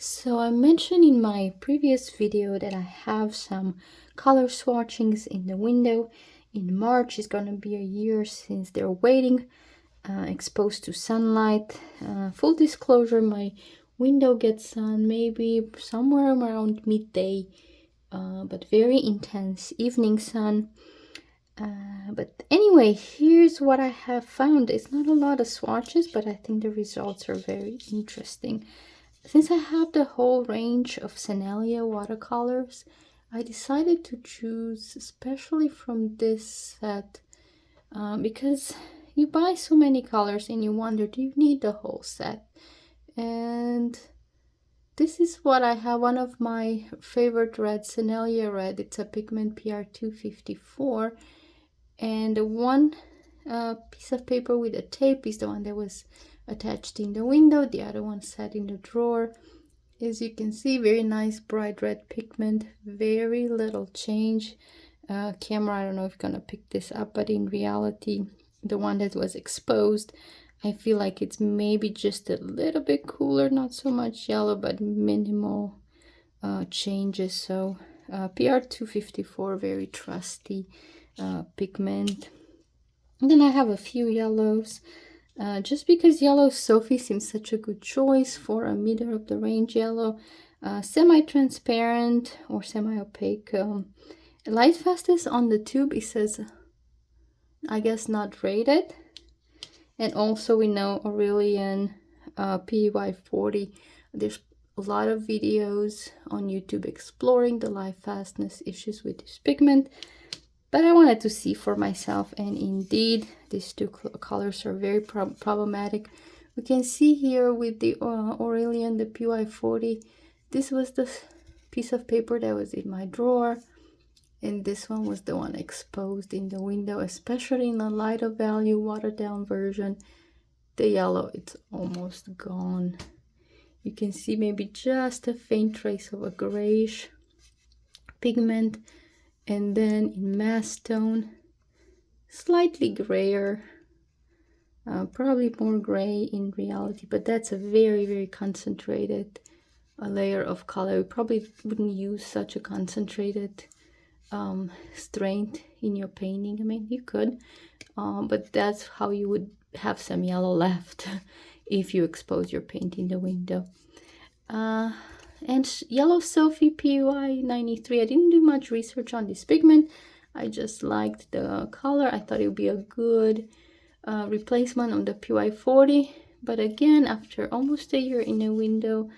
So I mentioned in my previous video that I have some color swatchings in the window. In March is gonna be a year since they're waiting, exposed to sunlight. Full disclosure, my window gets sun maybe somewhere around midday, but very intense evening sun. But anyway, here's what I have found. It's not a lot of swatches, but I think the results are very interesting. Since I have the whole range of Sennelier watercolors, I decided to choose especially from this set because you buy so many colors and you wonder, do you need the whole set? And this is what I have. One of my favorite reds, Sennelier red. It's a pigment PR254, and the one piece of paper with a tape is the one that was attached in the window. The other one sat in the drawer. As you can see, very nice bright red pigment, very little change. Camera, I don't know if you're gonna pick this up, but in reality, the one that was exposed, I feel like it's maybe just a little bit cooler, not so much yellow, but minimal changes. So PR254, very trusty pigment. And then I have a few yellows. Just because yellow Sophie seems such a good choice for a middle of the range yellow. Semi-transparent or semi-opaque. Lightfast is on the tube. It says, I guess, not rated. And also we know Aurelian PY40. There's a lot of videos on YouTube exploring the lightfastness issues with this pigment. But I wanted to see for myself, and indeed, these two colors are very problematic. We can see here with the Aurelian, the PY40, this was the piece of paper that was in my drawer, and this one was the one exposed in the window, especially in the lighter value, watered down version. The yellow, it's almost gone. You can see maybe just a faint trace of a grayish pigment. And then in mass tone, slightly grayer, probably more gray in reality, but that's a very, very concentrated layer of color. You probably wouldn't use such a concentrated strength in your painting. I mean, you could, but that's how you would have some yellow left if you expose your paint in the window. And yellow Sophie PY93, I didn't do much research on this pigment. I just liked the color. I thought it would be a good replacement on the PY40. But again, after almost a year in a window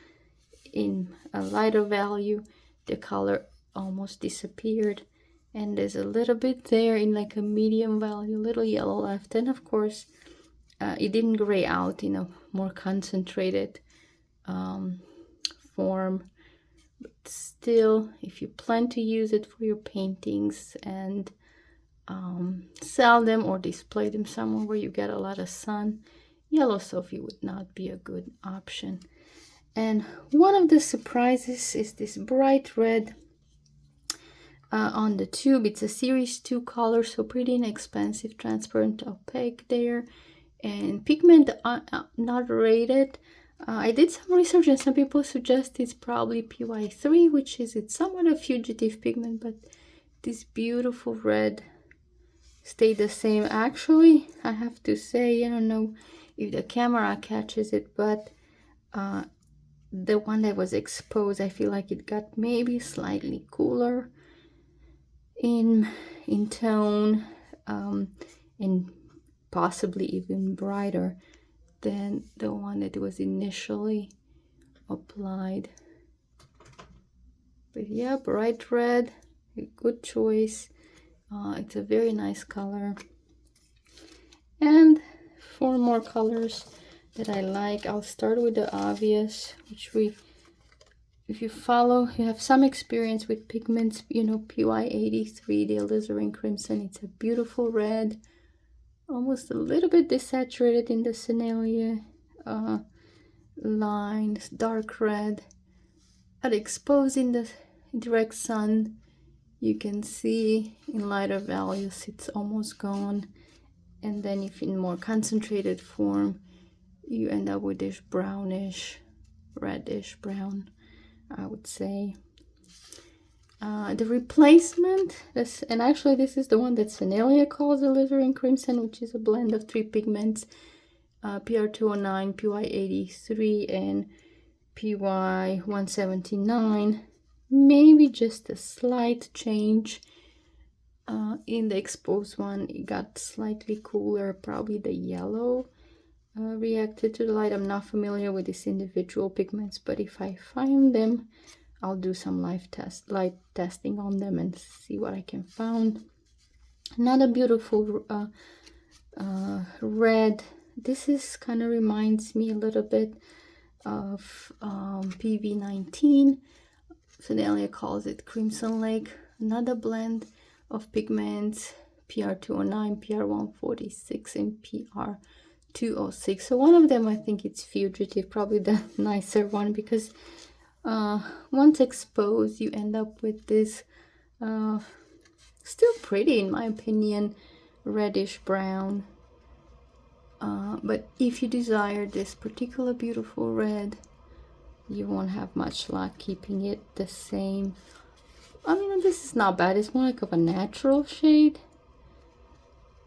in a lighter value, the color almost disappeared. And there's a little bit there in like a medium value, little yellow left. And of course, it didn't gray out in a more concentrated form, but still, if you plan to use it for your paintings and sell them or display them somewhere where you get a lot of sun, yellow Sophie would not be a good option. And one of the surprises is this bright red on the tube. It's a series 2 color, so pretty inexpensive, transparent, opaque there, and pigment not rated. I did some research and some people suggest it's probably PY3, which is it's somewhat a fugitive pigment, but this beautiful red stayed the same. Actually, I have to say, I don't know if the camera catches it, but the one that was exposed, I feel like it got maybe slightly cooler in tone, and possibly even brighter than the one that was initially applied. But yeah, bright red, a good choice. It's a very nice color. And 4 more colors that I like. I'll start with the obvious, which if you follow, you have some experience with pigments, you know, PY83, the alizarin crimson. It's a beautiful red, almost a little bit desaturated in the Sennelier lines, dark red. But exposed in the direct sun, you can see in lighter values it's almost gone. And then if in more concentrated form, you end up with this brownish reddish brown, I would say. The replacement, and actually this is the one that Sennelier calls Alizarin Crimson, which is a blend of 3 pigments, PR209, PY83, and PY179. Maybe just a slight change. In the exposed one, it got slightly cooler. Probably the yellow reacted to the light. I'm not familiar with these individual pigments, but if I find them, I'll do some light testing on them and see what I can find. Another beautiful red. This is kind of reminds me a little bit of PV19. Sennelier calls it Crimson Lake. Another blend of pigments, PR209, PR146, and PR206. So one of them, I think it's Fugitive, probably the nicer one, because once exposed, you end up with this still pretty, in my opinion, reddish brown. But if you desire this particular beautiful red, you won't have much luck keeping it the same. I mean, this is not bad. It's more like of a natural shade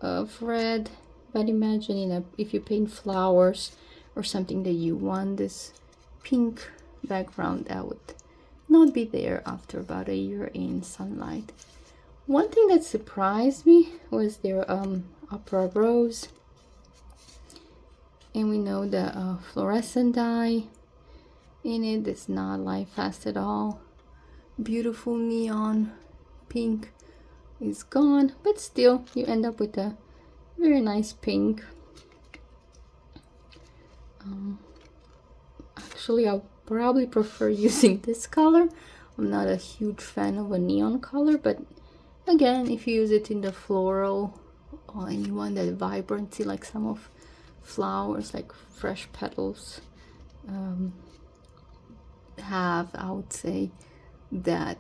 of red. But imagine if you paint flowers or something that you want this pink background, that would not be there after about a year in sunlight. One thing that surprised me was their opera rose, and we know the fluorescent dye in it is not Lightfast at all. Beautiful neon pink is gone, but still you end up with a very nice pink. Actually, I'll probably prefer using this color. I'm not a huge fan of a neon color, but again, if you use it in the floral or any one that vibrancy, like some of flowers, like fresh petals have, I would say that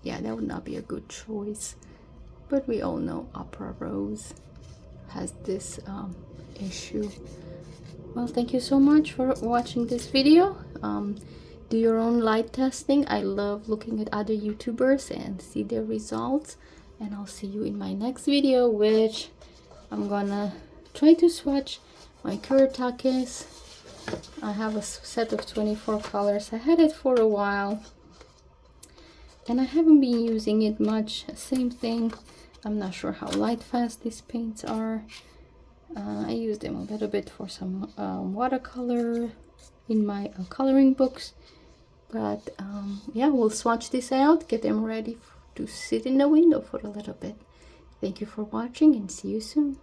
yeah, that would not be a good choice. But we all know opera rose has this issue. Well, thank you so much for watching this video. Do your own light testing. I love looking at other YouTubers and see their results, and I'll see you in my next video, which I'm gonna try to swatch my Kuretakis. I have a set of 24 colors. I had it for a while and I haven't been using it much. Same thing, I'm not sure how Lightfast these paints are. I use them a little bit for some watercolor in my coloring books, but yeah, we'll swatch this out, get them ready to sit in the window for a little bit. Thank you for watching and see you soon.